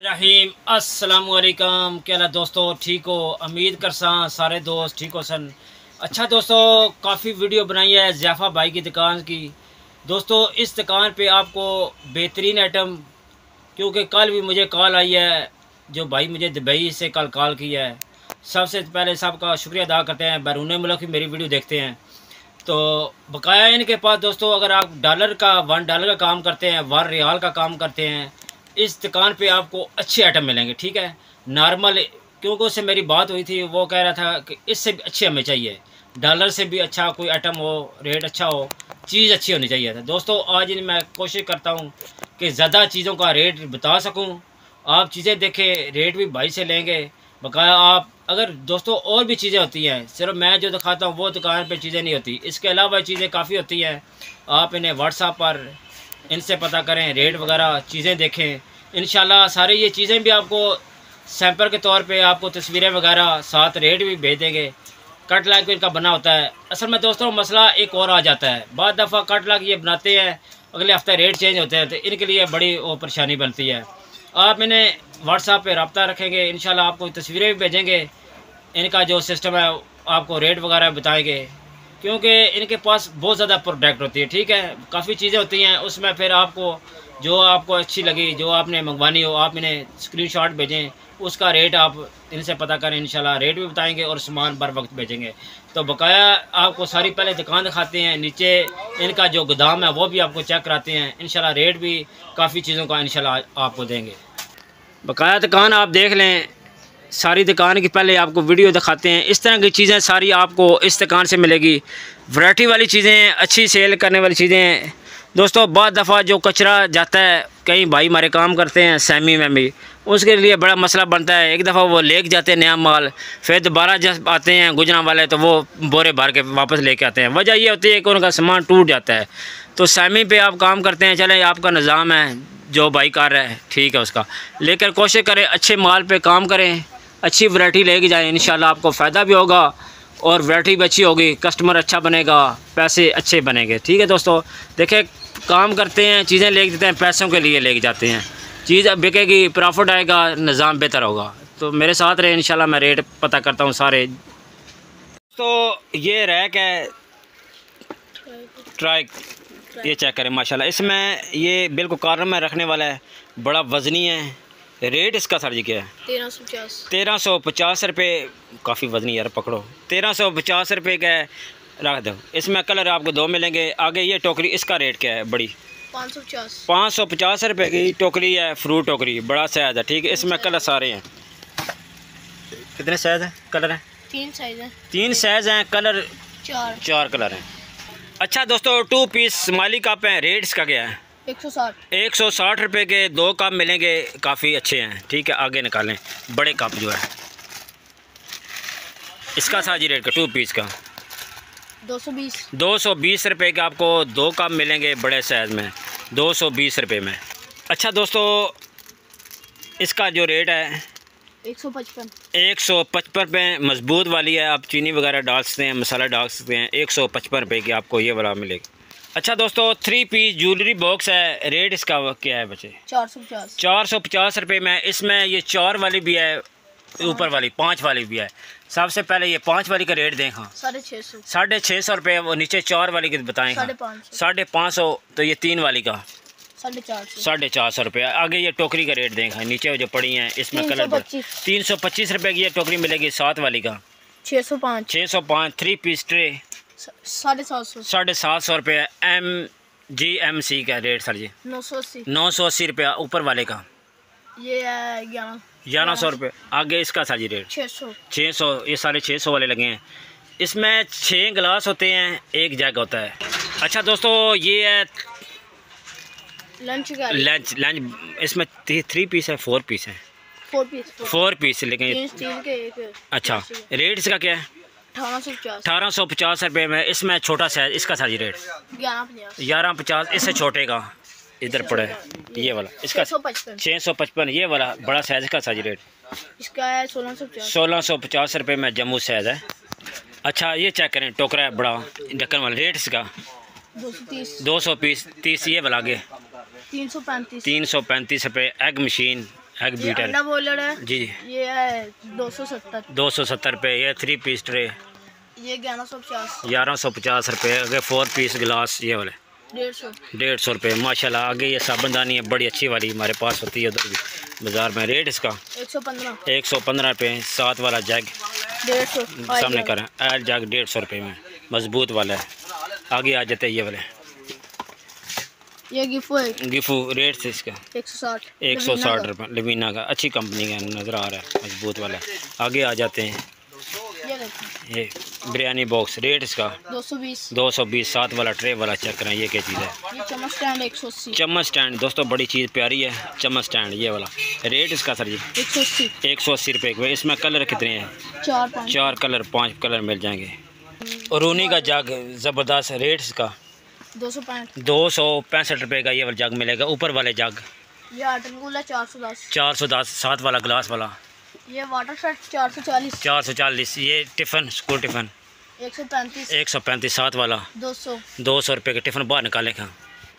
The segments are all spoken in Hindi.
रहीम अस्सलाम वालेकुम। क्या हाल दोस्तों, ठीक हो? उम्मीद करसा सारे दोस्त ठीक हो सन। अच्छा दोस्तों, काफ़ी वीडियो बनाई है ज़ियाफ़ा भाई की दुकान की। दोस्तों इस दुकान पे आपको बेहतरीन आइटम, क्योंकि कल भी मुझे कॉल आई है, जो भाई मुझे दुबई से कल कॉल की है। सबसे पहले सबका शुक्रिया अदा करते हैं, बैरून मुल्क भी मेरी वीडियो देखते हैं। तो बकाया इनके पास दोस्तों, अगर आप डॉलर का $1 का काम करते हैं, $1 का काम करते हैं, इस दुकान पे आपको अच्छे आइटम मिलेंगे। ठीक है, नॉर्मल, क्योंकि उससे मेरी बात हुई थी, वो कह रहा था कि इससे भी अच्छे हमें चाहिए, डॉलर से भी अच्छा कोई आइटम हो, रेट अच्छा हो, चीज़ अच्छी होनी चाहिए। था दोस्तों आज मैं कोशिश करता हूँ कि ज़्यादा चीज़ों का रेट बता सकूँ। आप चीज़ें देखें, रेट भी भाई से लेंगे। बकाया आप अगर दोस्तों और भी चीज़ें होती हैं, सिर्फ मैं जो दिखाता हूँ वो दुकान पे चीज़ें नहीं होती, इसके अलावा चीज़ें काफ़ी होती हैं। आप इन्हें व्हाट्सएप पर इनसे पता करें, रेट वगैरह चीज़ें देखें। इंशाल्लाह सारी ये चीज़ें भी आपको सैंपल के तौर पे आपको तस्वीरें वगैरह साथ रेट भी भेज देंगे। कट लाग इनका बना होता है। असल में दोस्तों मसला एक और आ जाता है, बाद दफ़ा कट लाग ये बनाते हैं, अगले हफ्ते रेट चेंज होते हैं, तो इनके लिए बड़ी वो परेशानी बनती है। आप इन्हें व्हाट्सएप पे रब्ता रखेंगे, इंशाल्लाह आपको तस्वीरें भी भेजेंगे, इनका जो सिस्टम है आपको रेट वगैरह बताएंगे, क्योंकि इनके पास बहुत ज़्यादा प्रोडक्ट होती है। ठीक है, काफ़ी चीज़ें होती हैं, उसमें फिर आपको जो आपको अच्छी लगी, जो आपने मंगवानी हो, आप इन्हें स्क्रीनशॉट भेजें, उसका रेट आप इनसे पता करें, इंशाल्लाह रेट भी बताएंगे और सामान बर वक्त भेजेंगे। तो बकाया आपको सारी पहले दुकान दिखाते हैं, नीचे इनका जो गोदाम है वो भी आपको चेक कराते हैं, इंशाल्लाह रेट भी काफ़ी चीज़ों का इंशाल्लाह आपको देंगे। बकाया दुकान आप देख लें, सारी दुकान की पहले आपको वीडियो दिखाते हैं। इस तरह की चीज़ें सारी आपको इस दुकान से मिलेगी, वैरायटी वाली चीज़ें, अच्छी सेल करने वाली चीज़ें। दोस्तों बहुत दफ़ा जो कचरा जाता है, कई भाई हमारे काम करते हैं सैमी वैमी, उसके लिए बड़ा मसला बनता है। एक दफ़ा वो लेके जाते हैं नया माल, फिर दोबारा जब आते हैं गुजरा वाले तो वो बोरे भर के वापस लेके आते हैं। वजह ये होती है कि उनका सामान टूट जाता है। तो सैमी पे आप काम करते हैं, चलें आपका निज़ाम है, जो भाई कर रहा है ठीक है उसका, लेकर कोशिश करें अच्छे माल पे काम करें, अच्छी वैरायटी लेके जाएं, इंशाल्लाह आपको फ़ायदा भी होगा और वैरायटी भी अच्छी होगी, कस्टमर अच्छा बनेगा, पैसे अच्छे बनेंगे। ठीक है दोस्तों, देखें काम करते हैं, चीज़ें लेके देते हैं, पैसों के लिए लेके जाते हैं, चीज़ बिकेगी, प्रॉफिट आएगा, निज़ाम बेहतर होगा। तो मेरे साथ रहे, इंशाल्लाह मैं रेट पता करता हूँ सारे। तो ये रैक है ट्राई, ये चेक करें माशाल्लाह, इसमें ये बिल्कुल कॉर्नर में रखने वाला है, बड़ा वज़नी है। रेट इसका सर जी क्या है? 1350 रुपये। काफ़ी वज़नी यार, पकड़ो, 1350 रुपये का है, रख दो। इसमें कलर आपको 2 मिलेंगे। आगे ये टोकरी, इसका रेट क्या है? बड़ी 550 रुपये की टोकरी है, फ्रूट टोकरी, बड़ा साइज़ है। ठीक है, इसमें कलर सारे हैं। कितने साइज़ हैं, कलर हैं? 3 साइज़ हैं। 3 साइज़ हैं, कलर 4 कलर हैं। अच्छा दोस्तों, 2 पीस माली कप हैं, रेट इसका क्या है? 160 रुपये के 2 कप मिलेंगे, काफ़ी अच्छे हैं। ठीक है, आगे निकालें बड़े कप जो है, इसका साजी रेट का 2 पीस का 220 रुपये के आपको 2 कप मिलेंगे बड़े साइज़ में, 220 रुपये में। अच्छा दोस्तों, इसका जो रेट है 155 रुपये, मजबूत वाली है, आप चीनी वगैरह डाल सकते हैं, मसाला डाल सकते हैं। 155 रुपये की आपको ये वाला मिलेगा। अच्छा दोस्तों, 3 पीस ज्वेलरी बॉक्स है, रेट इसका क्या है बच्चे? 450 रुपये में। इसमें ये 4 वाली भी है, ऊपर वाली 5 वाली भी है। सबसे पहले ये 5 वाली का रेट दें। हाँ, 650 रुपये। वो नीचे 4 वाली के बताएँ। 550। तो ये 3 वाली का 450 रुपये। आगे ये टोकरी का रेट दें, नीचे जो पड़ी हैं इसमें कलर 325 रुपये की ये टोकरी मिलेगी। 7 वाली का 605। 3 पीस ट्रे 750 रुपये। MGMC का रेट सर जी 980 रुपया। ऊपर वाले का ये है 1100 रुपये। आगे इसका सर जी रेट 600। ये सारे 600 वाले लगे हैं। इसमें 6 गिलास होते हैं, 1 जग होता है। अच्छा दोस्तों, ये है लंच। इसमें 3 पीस है, 4 पीस है? 4 पीस। लेकिन अच्छा, रेट इसका क्या है? 1850 रुपये में। इसमें छोटा साइज, इसका साइज रेट 1150। इससे छोटे का इधर पड़ा है ये वाला, इसका 655। ये वाला बड़ा साइज का साइज रेट इसका है 1650 रुपये में, जम्मू साइज है। अच्छा ये चेक करें, टोकरा है बड़ा ढक्कन वाला, रेट इसका 230 ये वाला आगे 335 335 रुपये। एग मशीन एग ये बीटर अंडा बॉयलर है जी। ये है 270। 270 रुपये। ये 3 पीस ट्रे ये 1150। 1150 रुपये। आगे 4 पीस गिलास ये वाले 150। 150 रुपये माशाल्लाह। आगे ये साबुनदानी है बड़ी अच्छी वाली, हमारे पास होती है उधर भी बाज़ार में। रेट इसका 115। 115 रुपये। 7 वाला जग 150 सामने करें, एल जग 150 रुपये में मजबूत वाला है। आगे आ जाते हैं ये वाले, ये गिफ्ट है। गिफू रेट से इसका 160। 160 रुपये। लवीना का अच्छी कंपनी का नज़र आ रहा है, मजबूत वाला है। आगे आ जाते हैं ये देखो, ये बिरयानी बॉक्स। रेट इसका 220। 220। 7 वाला ट्रे वाला चेक करें, ये क्या चीज़ है। ये चम्मच स्टैंड 180। चम्मच स्टैंड दोस्तों बड़ी चीज़ प्यारी है, चम्मच स्टैंड ये वाला। रेट इसका सर जी 180। 180 रुपये के। इसमें कलर कितने हैं? 4 कलर, 5 कलर मिल जाएंगे। और रूनी का जग ज़बरदस्त। रेट इसका 265। 265 रुपये का ये वाला जग मिलेगा। ऊपर वाले जग ये आटनगुल है 410। 410। 7 वाला ग्लास वाला ये वाटर सेट 440। 440। ये टिफ़िन स्कूल टिफ़िन 135। 135। 7 वाला 200 रुपये का टिफ़िन बाहर निकालेगा।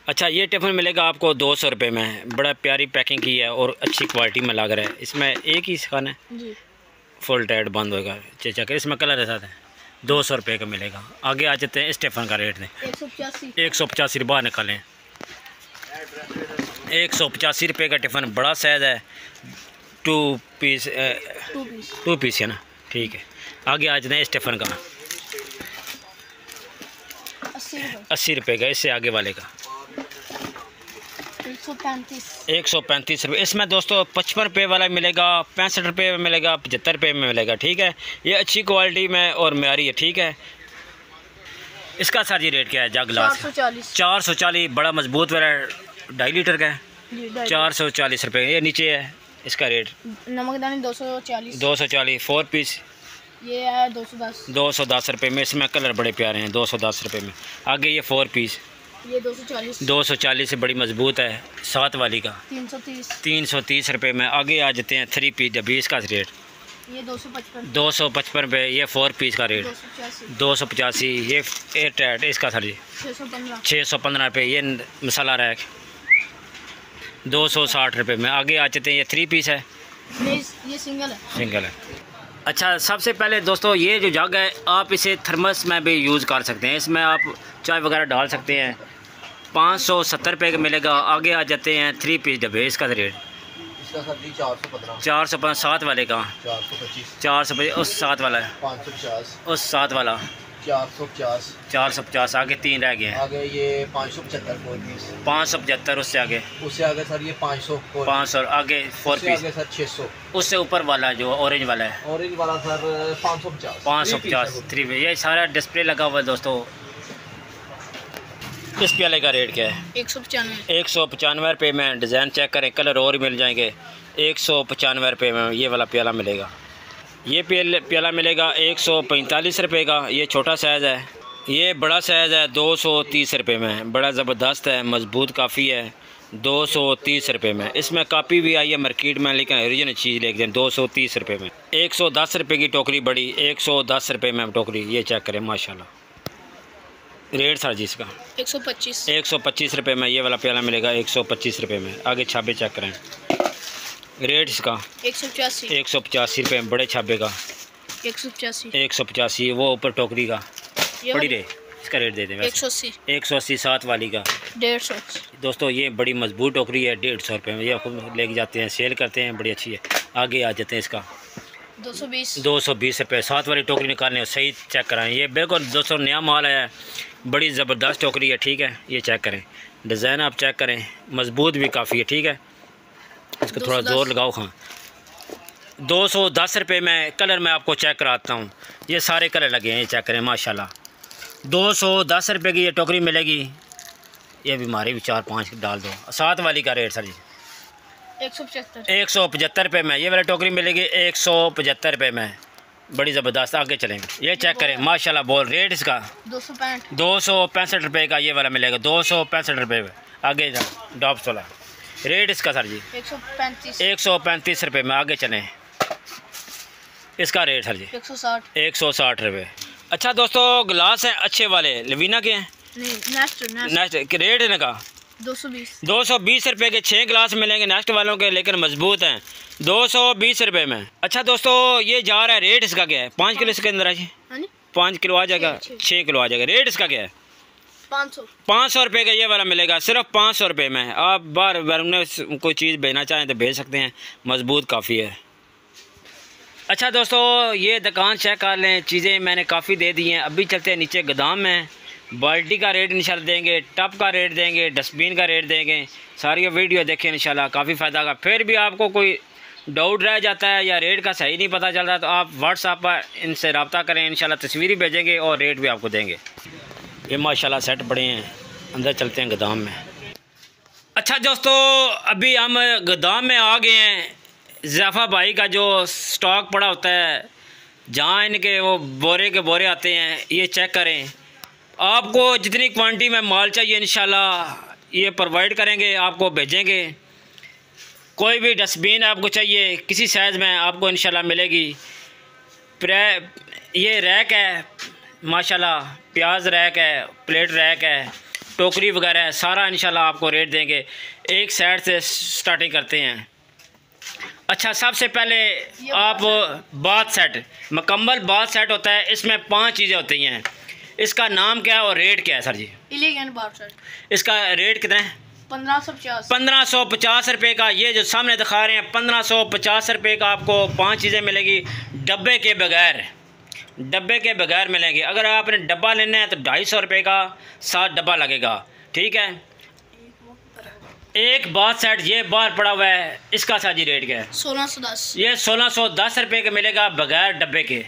अच्छा ये टिफ़िन मिलेगा आपको 200 रुपये में। बड़ा प्यारी पैकिंग की है और अच्छी क्वालिटी में लग रहा है। इसमें एक ही खाना है जी, फुल टाइट बंद होगा चेक। इसमें कलर के साथ है 200 रुपये का मिलेगा। आगे आ जाते हैं इस टिफ़िन का रेट दें 185। 185 बाहर निकालें। 185 रुपये का टिफ़िन बड़ा साइज़ है। 2 पीस है ना, ठीक है। आगे आ जाते हैं इस टिफ़िन का 80 रुपये का। इससे आगे वाले का 135 रुपये। इसमें दोस्तों 55 रुपये वाला मिलेगा, 65 रुपये में मिलेगा, 75 रुपये में मिलेगा, ठीक है। ये अच्छी क्वालिटी में और म्यारी है, ठीक है। इसका सर जी रेट क्या है? जग ग्लास 440। बड़ा मजबूत वाला 2.5 लीटर का है, 440 रुपये। ये नीचे है इसका रेट। नमकदानी 240। 240। 4 पीस ये है 210। 210 रुपये में। इसमें कलर बड़े प्यारे हैं 210 रुपये में। आगे ये 4 पीस ये 240। 240 से बड़ी मजबूत है। 7 वाली का 330 रुपये में। आगे आ जाते हैं 3 पीस डब्बी। इसका रेट ये 255 रुपये। ये 4 पीस का रेट 285। ये एयर टाइट इसका सर जी 615 रुपये। ये मसाला रैक 260 रुपये में। आगे आ जाते हैं ये 3 पीस है, ये सिंगल है। अच्छा सबसे पहले दोस्तों ये जो जग है आप इसे थर्मस में भी यूज़ कर सकते हैं। इसमें आप चाय वगैरह डाल सकते हैं। 570 रुपये का मिलेगा। आगे आ जाते हैं 3 पीस डब्बे। इसका रेट 415। 7 वाले का 425। उस 7 वाला है 550। उस 7 वाला 450। आगे 3 रह गए हैं। आगे ये 575। 575। उससे आगे सर ये 500। आगे 4 पीस। आगे सर 600। उससे ऊपर वाला जो ऑरेंज वाला है ऑरेंज वाला सर 550। 550। 3 पीस। ये सारा डिस्प्ले लगा हुआ है दोस्तों। इस प्याले का रेट क्या है? 195 रुपये में। डिज़ाइन चेक करें, कलर और मिल जाएंगे। 195 रुपये में ये वाला प्याला मिलेगा। ये प्याला मिलेगा 145 रुपये का। ये छोटा साइज़ है। ये बड़ा साइज़ है 230 रुपये में। बड़ा ज़बरदस्त है, मजबूत काफ़ी है। 230 रुपये में। इसमें कापी भी आई है मार्केट में, लेकिन ओरिजिनल चीज़ लेके दें 230 रुपये में। 110 रुपये की टोकरी बड़ी, 110 रुपये में टोकरी। ये चेक करें माशाल्लाह। रेट सर जी इसका 125 रुपये में। ये वाला प्याला मिलेगा 125 रुपये में। आगे छाबे चेक करें। रेट इसका 185 रुपये में। बड़े छाबे का 185। वो ऊपर टोकरी का बड़ी रे इसका रेट दे दें 180। 7 वाली का 150। दोस्तों ये बड़ी मजबूत टोकरी है 150 रुपये में। ये खुद लेके जाते हैं, सेल करते हैं, बड़ी अच्छी है। आगे आ जाते हैं इसका 220 रुपये। 7 वाली टोकरी निकालने सही चेक कराएं। ये बिल्कुल दोस्तों नया माल है, बड़ी ज़बरदस्त टोकरी है, ठीक है। ये चेक करें, डिज़ाइन आप चेक करें, मजबूत भी काफ़ी है, ठीक है। इसको थोड़ा ज़ोर लगाओ। हाँ 210 रुपये में। कलर मैं आपको चेक कराता हूँ। ये सारे कलर लगे हैं, ये चेक करें माशाल्लाह। 210 रुपये की ये टोकरी मिलेगी। ये भी हमारी भी 4-5 डाल दो। 7 वाली का रेट सर जी 175 रुपये में। ये वाली टोकरी मिलेगी 175 रुपये में। बड़ी ज़बरदस्त। आगे चलेंगे, ये चेक करें माशाल्लाह। बोल रेट इसका 265 रुपये का। ये वाला मिलेगा 265 रुपये में। आगे डॉप्स वाला रेट इसका सर जी 135 रुपये में। आगे चलें, इसका रेट सर जी 160 रुपये। अच्छा दोस्तों गिलास हैं अच्छे वाले, लवीना के हैं। नेक्स्ट रेट है इनका 220 220 रुपये के 6 गिलास मिलेंगे नेक्स्ट वालों के, लेकिन मजबूत हैं। 220 रुपये में। अच्छा दोस्तों ये जा रहा है, रेट इसका क्या है? 5 किलो इसके अंदर है जी, 5 किलो आ जाएगा, 6 किलो आ जाएगा। रेट इसका क्या है? 500 रुपये का ये वाला मिलेगा, सिर्फ 500 रुपये में। आप बार बार उन्हें कोई चीज़ भेजना चाहें तो भेज सकते हैं, मजबूत काफ़ी है। अच्छा दोस्तों ये दुकान चेक कर लें, चीज़ें मैंने काफ़ी दे दी हैं। अभी चलते हैं नीचे गोदाम में, बाल्टी का रेट इंशाल्लाह देंगे, टब का रेट देंगे, डस्टबिन का रेट देंगे। सारी वीडियो देखें इंशाल्लाह, काफ़ी फ़ायदा होगा। फिर भी आपको कोई डाउट रह जाता है या रेट का सही नहीं पता चलता तो आप व्हाट्सएप पर इनसे रब्ता करें, इंशाल्लाह तस्वीरें भेजेंगे और रेट भी आपको देंगे। ये माशाल्लाह सेट पड़े हैं। अंदर चलते हैं गोदाम में। अच्छा दोस्तों अभी हम गोदाम में आ गए हैं। ज़ैफ़ा भाई का जो स्टॉक पड़ा होता है, जहाँ इनके वो बोरे के बोरे आते हैं, ये चेक करें। आपको जितनी क्वांटिटी में माल चाहिए इंशाल्लाह ये प्रोवाइड करेंगे, आपको भेजेंगे। कोई भी डस्टबिन आपको चाहिए किसी साइज़ में आपको इंशाल्लाह मिलेगी। ये रैक है माशाल्लाह, प्याज रैक है, प्लेट रैक है, टोकरी वगैरह है, सारा इंशाल्लाह आपको रेट देंगे। एक साइड से स्टार्टिंग करते हैं। अच्छा सबसे पहले आप बाथ सेट, मुकम्मल बाथ सेट होता है, इसमें 5 चीज़ें होती हैं। इसका नाम क्या है और रेट क्या है sir ji? Elegant bath set. इसका रेट कितना है? 1550 रुपये का। ये जो सामने दिखा रहे हैं 1550 रुपये का आपको 5 चीज़ें मिलेगी, डब्बे के बगैर। डब्बे के बगैर मिलेंगे। अगर आपने डब्बा लेना है तो 250 रुपये का 7 डब्बा लगेगा, ठीक है। एक बाथ सेट ये बाहर पड़ा हुआ है, इसका साजी रेट क्या है? 1610। ये 1610 रुपये का मिलेगा बगैर डब्बे के।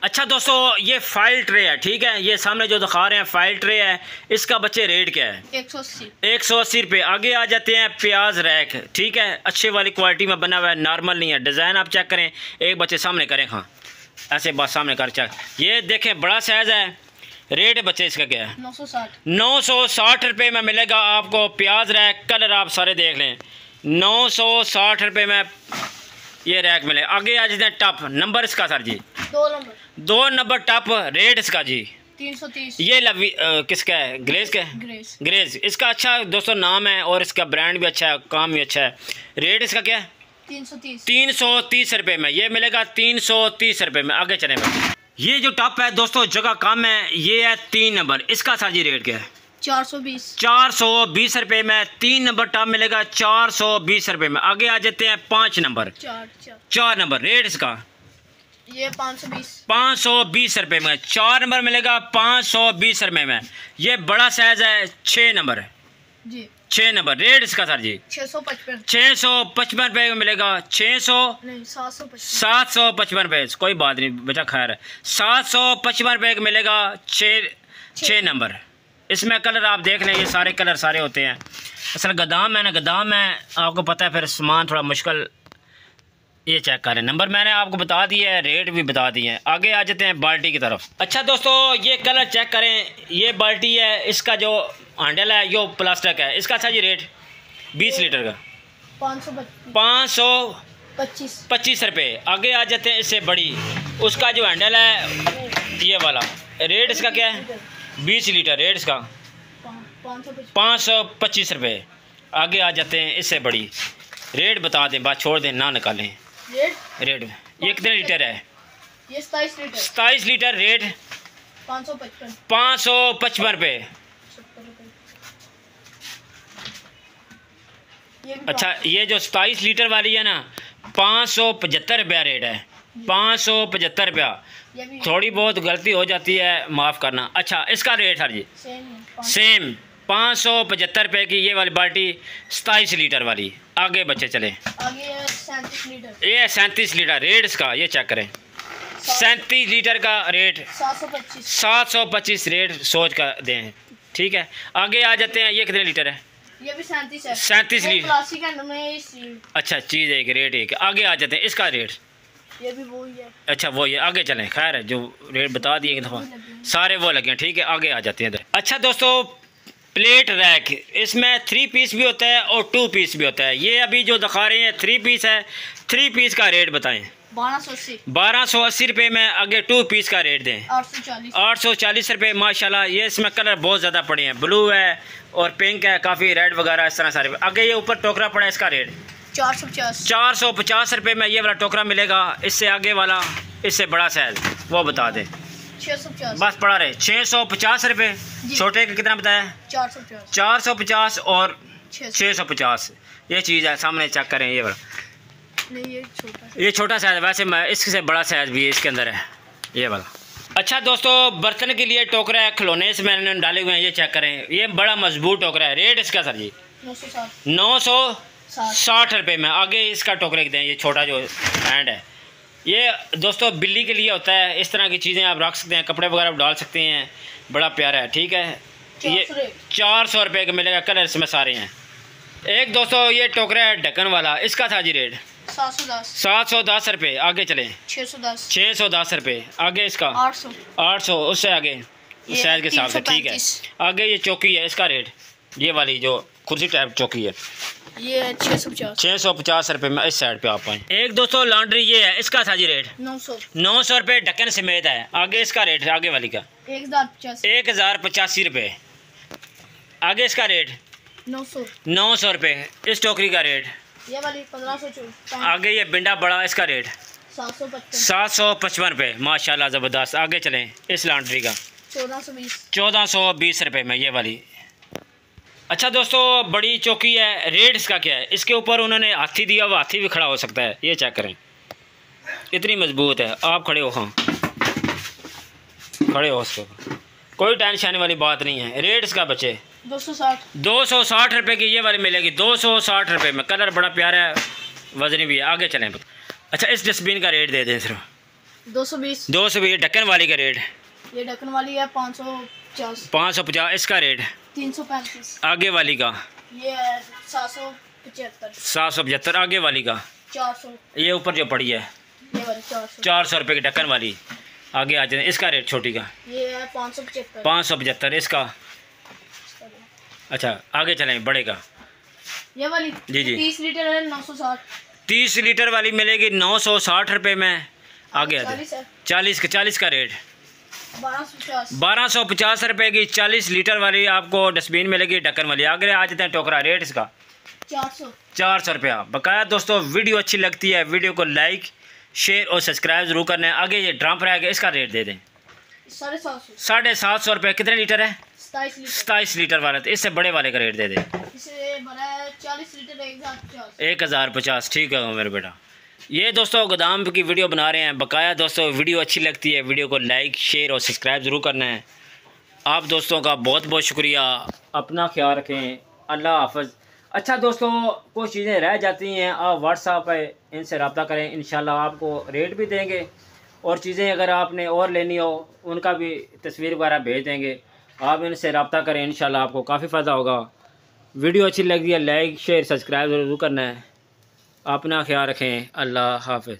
अच्छा दोस्तों ये फाइल ट्रे है, ठीक है। ये सामने जो दिखा रहे हैं फाइल ट्रे है, इसका बच्चे रेट क्या है? 180 रुपये। आगे आ जाते हैं प्याज रैक, ठीक है, अच्छे वाली क्वालिटी में बना हुआ है, नॉर्मल नहीं है। डिज़ाइन आप चेक करें, एक बच्चे सामने करें, हाँ ऐसे बात सामने कर चेक। ये देखें बड़ा साइज़ है। रेट बच्चे इसका क्या है? 960 रुपये में मिलेगा आपको प्याज रैक। कलर आप सारे देख लें, 960 रुपये में ये रैक मिले। आगे आ जाते हैं टप। नंबर इसका सर जी? 2 नंबर टप। रेट इसका जी? 330। ये किसका है? ग्रेस का है? ग्रेस। इसका अच्छा दोस्तों नाम है और इसका ब्रांड भी अच्छा है, काम भी अच्छा है। रेट इसका क्या है? 330 रुपये में ये मिलेगा, 330 रुपये में। आगे चलें भाई। ये जो टप है दोस्तों जगह कम है, ये है 3 नंबर। इसका सर जी रेट क्या है? 420 रुपये में 3 नंबर टप मिलेगा, 420 रुपये में। आगे आ जाते हैं 5 नंबर। 4 नंबर। रेट इसका? ये 520 रुपये में 4 नंबर मिलेगा, 520 रुपये में। ये बड़ा साइज है 6 नंबर जी। 6 नंबर। रेट इसका सर जी? 655 रुपये में मिलेगा। 755 रुपये। कोई बात नहीं बेटा, खैर 755 रुपये का मिलेगा। 6 नंबर। इसमें कलर आप देख लें, ये सारे कलर सारे होते हैं। असल गोदाम है ना, गोदाम में आपको पता है फिर सामान थोड़ा मुश्किल। ये चेक करें, नंबर मैंने आपको बता दिया है, रेट भी बता दिए हैं। आगे आ जाते हैं बाल्टी की तरफ। अच्छा दोस्तों ये कलर चेक करें, ये बाल्टी है, इसका जो हैंडल है यो प्लास्टिक है। इसका अच्छा जी रेट? 20 लीटर का 525 रुपये। आगे आ जाते हैं इससे बड़ी, उसका जो हैंडल है ये वाला। रेट इसका क्या है? 20 लीटर। रेट इसका 525 रुपये। आगे आ जाते हैं इससे बड़ी। रेट बता दें, बात छोड़ दें, ना निकालें। रेट ये कितने लीटर है? ये 27 लीटर। रेट 555 रुपये। अच्छा ये जो 27 लीटर वाली है ना 575 रुपया रेट है। 575 रुपया। थोड़ी बहुत गलती हो जाती है, माफ़ करना। अच्छा इसका रेट सर जी? सेम 575 रुपये की ये वाली बाल्टी 27 लीटर वाली। आगे बच्चे चले। आगे 37 लीटर। ये 37 लीटर। रेट इसका ये चेक करें, 37 लीटर का रेट 725 रेट सोच कर दें, ठीक है। आगे आ जाते हैं, ये कितने लीटर है? ये भी 37 है। 37 लीटर। प्लास्टिक हैंड में अच्छा चीज़ एक, रेट एक। आगे आ जाते हैं, इसका रेट? ये भी वही है। अच्छा वही है। आगे चलें, खैर है जो रेट बता दिए एक दफ़ा सारे वो लगे हैं, ठीक है। आगे आ जाते हैं इधर। अच्छा दोस्तों प्लेट रैक, इसमें 3 पीस भी होता है और 2 पीस भी होता है। ये अभी जो दिखा रहे हैं 3 पीस है। 3 पीस का रेट बताएं? 1280 रुपये में। आगे 2 पीस का रेट दें? 840 रुपये। माशाल्लाह ये इसमें कलर बहुत ज़्यादा पड़े हैं, ब्लू है, और पिंक है काफ़ी, रेड वगैरह इस तरह सारे। आगे ये ऊपर टोकरा पड़ा है, इसका रेट 450 रुपये में ये वाला टोकरा मिलेगा। इससे आगे वाला, इससे बड़ा साइज वो बता दें। 650 बस पड़ा रहे 650 रुपये। छोटे का कितना बताया? 450 और 650। ये चीज़ है सामने, चेक करें ये वाला। नहीं ये छोटा साइज है, वैसे मैं इससे बड़ा साइज भी इसके अंदर है ये वाला। अच्छा दोस्तों, बर्तन के लिए टोकरा है, खिलौने इसमें मैंने डाले हुए हैं, ये चेक करें। ये बड़ा मजबूत टोकरा है। रेट इसका सर जी 960 रुपये में। आगे इसका टोकरा दें, ये छोटा जो हैंड है, ये दोस्तों बिल्ली के लिए होता है। इस तरह की चीज़ें आप रख सकते हैं, कपड़े वगैरह डाल सकते हैं, बड़ा प्यारा है। ठीक है, ये 400 रुपये का मिलेगा। कलर इसमें सारे हैं। एक दोस्तों ये टोकरा है ढक्कन वाला, इसका था जी रेट 710 रुपये। आगे चलें 610 रुपये। आगे इसका 800। उससे आगे साइज के हिसाब से। ठीक है, आगे ये चौकी है, इसका रेट ये वाली जो कुर्सी टाइप चौकी है, ये 650 रुपये में। इस साइड पे आप आए। एक दोस्तों लॉन्ड्री ये है, इसका था जी रेट 900 रुपये, ढक्कन समेत है। आगे इसका रेट, आगे वाली का 1085 रुपये। आगे इसका रेट 900 रुपये। इस टोकरी का रेट ये वाली 1500। आगे ये बिंडा बड़ा, इसका रेट 755 रुपये। माशाल्लाह ज़बरदस्त। आगे चलें, इस लॉन्ड्री का 1420 रुपये में ये वाली। अच्छा दोस्तों, बड़ी चौकी है, रेट इसका क्या है? इसके ऊपर उन्होंने हाथी दिया हुआ, हाथी भी खड़ा हो सकता है। ये चेक करें, इतनी मजबूत है। आप खड़े हो, हाँ खड़े हो, उसके ऊपर कोई टेंशन वाली बात नहीं है। रेट इसका बचे 260 रुपये की ये वाली मिलेगी, 260 रुपये में। कलर बड़ा प्यारा है, वजनी भी है। आगे चलें। अच्छा, इस डस्टबिन का रेट दे दें सिर्फ 220। ढक्कन वाली का रेट, ये ढक्कन वाली है 550। इसका रेट 335। आगे वाली का ये 775। आगे वाली का 400। ये ऊपर जो पड़ी है ये वाली 400 रुपये की ढक्कन वाली। आगे आ जाए, इसका रेट छोटी का ये है 575। इसका अच्छा, आगे चलें बड़े का। ये वाली जी 30 लीटर है 960। 30 लीटर वाली मिलेगी 960 रुपये में। आगे आ जाए 40 का रेट 1250 रुपये की 40 लीटर वाली आपको डस्टबिन मिलेगी, ढक्कन वाली। आगे आ जाते हैं टोकरा। रेट इसका 400 रुपया बकाया। दोस्तों वीडियो अच्छी लगती है, वीडियो को लाइक शेयर और सब्सक्राइब जरूर करना है। आगे ये ड्रम रहेगा, इसका रेट दे दें 750 रुपये। कितने लीटर है? 27 लीटर वाला। तो इससे बड़े वाले का रेट दे दें 40 लीटर 1050। ठीक है मेरे बेटा। ये दोस्तों गोदाम की वीडियो बना रहे हैं बकाया। दोस्तों वीडियो अच्छी लगती है, वीडियो को लाइक शेयर और सब्सक्राइब ज़रूर करना है। आप दोस्तों का बहुत बहुत शुक्रिया। अपना ख्याल रखें। अल्लाह हाफ़िज़। अच्छा दोस्तों, कुछ चीज़ें रह जाती हैं, आप व्हाट्सएप पे इनसे रब्ता करें, इंशाल्लाह आपको रेट भी देंगे और चीज़ें अगर आपने और लेनी हो उनका भी तस्वीर वगैरह भेज देंगे। आप इनसे रब्ता करें, इंशाल्लाह आपको काफ़ी फ़ायदा होगा। वीडियो अच्छी लगी है, लाइक शेयर सब्सक्राइब ज़रूर करना है। अपना ख्याल रखें। अल्लाह हाफ़िज़।